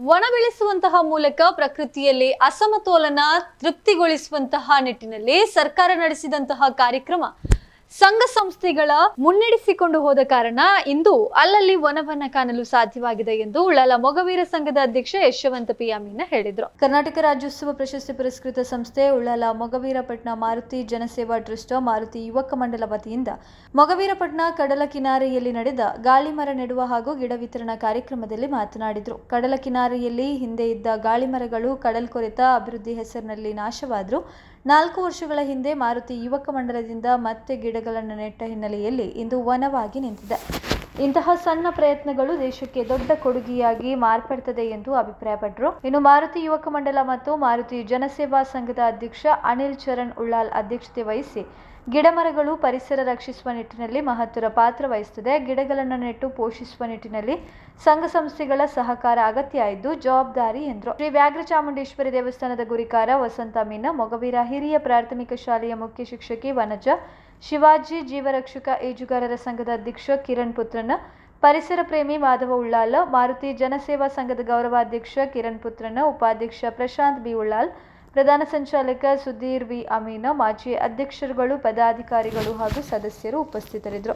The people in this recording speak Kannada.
ವನ ಬೆಳೆಸುವಂತಹ ಮೂಲಕ ಪ್ರಕೃತಿಯಲ್ಲಿ ಅಸಮತೋಲನ ತೃಪ್ತಿಗೊಳಿಸುವಂತಹ ನಿಟ್ಟಿನಲ್ಲಿ ಸರ್ಕಾರ ನಡೆಸಿದಂತಹ ಕಾರ್ಯಕ್ರಮ ಸಂಘ ಸಂಸ್ಥೆಗಳ ಮುನ್ನಡೆಸಿಕೊಂಡು ಹೋದ ಕಾರಣ ಇಂದು ಅಲ್ಲಲ್ಲಿ ವನವನ್ನ ಕಾಣಲು ಸಾಧ್ಯವಾಗಿದೆ ಎಂದು ಉಳ್ಳಾಲ ಮೊಗವೀರ ಸಂಘದ ಅಧ್ಯಕ್ಷ ಯಶವಂತ ಪಿ ಅಮೀನ ಹೇಳಿದರು. ಕರ್ನಾಟಕ ರಾಜ್ಯೋತ್ಸವ ಪ್ರಶಸ್ತಿ ಪುರಸ್ಕೃತ ಸಂಸ್ಥೆ ಉಳ್ಳಾಲ ಮೊಗವೀರಪಟ್ನ ಮಾರುತಿ ಜನಸೇವಾ ಟ್ರಸ್ಟ್ ಮಾರುತಿ ಯುವಕ ಮಂಡಲ ವತಿಯಿಂದ ಮೊಗವೀರಪಟ್ನ ಕಡಲ ಕಿನಾರೆಯಲ್ಲಿ ನಡೆದ ಗಾಳಿಮರ ನೆಡುವ ಹಾಗೂ ಗಿಡ ವಿತರಣಾ ಕಾರ್ಯಕ್ರಮದಲ್ಲಿ ಮಾತನಾಡಿದರು. ಕಡಲ ಕಿನಾರೆಯಲ್ಲಿ ಹಿಂದೆ ಇದ್ದ ಗಾಳಿಮರಗಳು ಕಡಲ್ಕೊರೆತ ಅಭಿವೃದ್ಧಿ ಹೆಸರಿನಲ್ಲಿ ನಾಶವಾದರೂ 4 ವರ್ಷಗಳ ಹಿಂದೆ ಮಾರುತಿ ಯುವಕ ಮಂಡಲದಿಂದ ಮತ್ತೆ ಗಿಡಗಳನ್ನು ನೆಟ್ಟ ಹಿನ್ನೆಲೆಯಲ್ಲಿ ಇಂದು ವನವಾಗಿ ನಿಂತಿದೆ. ಇಂತಹ ಸಣ್ಣ ಪ್ರಯತ್ನಗಳು ದೇಶಕ್ಕೆ ದೊಡ್ಡ ಕೊಡುಗೆಯಾಗಿ ಮಾರ್ಪಡುತ್ತದೆ ಎಂದು ಅಭಿಪ್ರಾಯಪಟ್ಟರು. ಇನ್ನು ಮಾರುತಿ ಯುವಕ ಮಂಡಲ ಮತ್ತು ಮಾರುತಿ ಜನಸೇವಾ ಸಂಘದ ಅಧ್ಯಕ್ಷ ಅನಿಲ್ ಚರಣ್ ಉಳ್ಳಾಲ್ ಅಧ್ಯಕ್ಷತೆ ವಹಿಸಿ ಗಿಡಮರಗಳು ಪರಿಸರ ರಕ್ಷಿಸುವ ನಿಟ್ಟಿನಲ್ಲಿ ಮಹತ್ವದ ಪಾತ್ರ ವಹಿಸುತ್ತದೆ. ಗಿಡಗಳನ್ನು ನೆಟ್ಟು ಪೋಷಿಸುವ ನಿಟ್ಟಿನಲ್ಲಿ ಸಂಘ ಸಂಸ್ಥೆಗಳ ಸಹಕಾರ ಅಗತ್ಯ ಇದ್ದು ಜವಾಬ್ದಾರಿ ಎಂದರು. ಶ್ರೀ ವ್ಯಾಘ್ರ ಚಾಮುಂಡೇಶ್ವರಿ ದೇವಸ್ಥಾನದ ಗುರಿಕಾರ ವಸಂತ ಮೀನ, ಮೊಗವೀರ ಹಿರಿಯ ಪ್ರಾಥಮಿಕ ಶಾಲೆಯ ಮುಖ್ಯ ಶಿಕ್ಷಕಿ ವನಜ, ಶಿವಾಜಿ ಜೀವರಕ್ಷಕ ಈಜುಗಾರರ ಸಂಘದ ಅಧ್ಯಕ್ಷ ಕಿರಣ್ ಪುತ್ರನ, ಪರಿಸರ ಪ್ರೇಮಿ ಮಾಧವ ಉಳ್ಳಾಲ್, ಮಾರುತಿ ಜನಸೇವಾ ಸಂಘದ ಗೌರವಾಧ್ಯಕ್ಷ ಕಿರಣ್ ಪುತ್ರನ, ಉಪಾಧ್ಯಕ್ಷ ಪ್ರಶಾಂತ್ ಬಿ ಉಳ್ಳಾಲ್, ಪ್ರಧಾನ ಸಂಚಾಲಕ ಸುಧೀರ್ ವಿ ಅಮೀನ, ಮಾಜಿ ಅಧ್ಯಕ್ಷರುಗಳು, ಪದಾಧಿಕಾರಿಗಳು ಹಾಗೂ ಸದಸ್ಯರು ಉಪಸ್ಥಿತರಿದ್ದರು.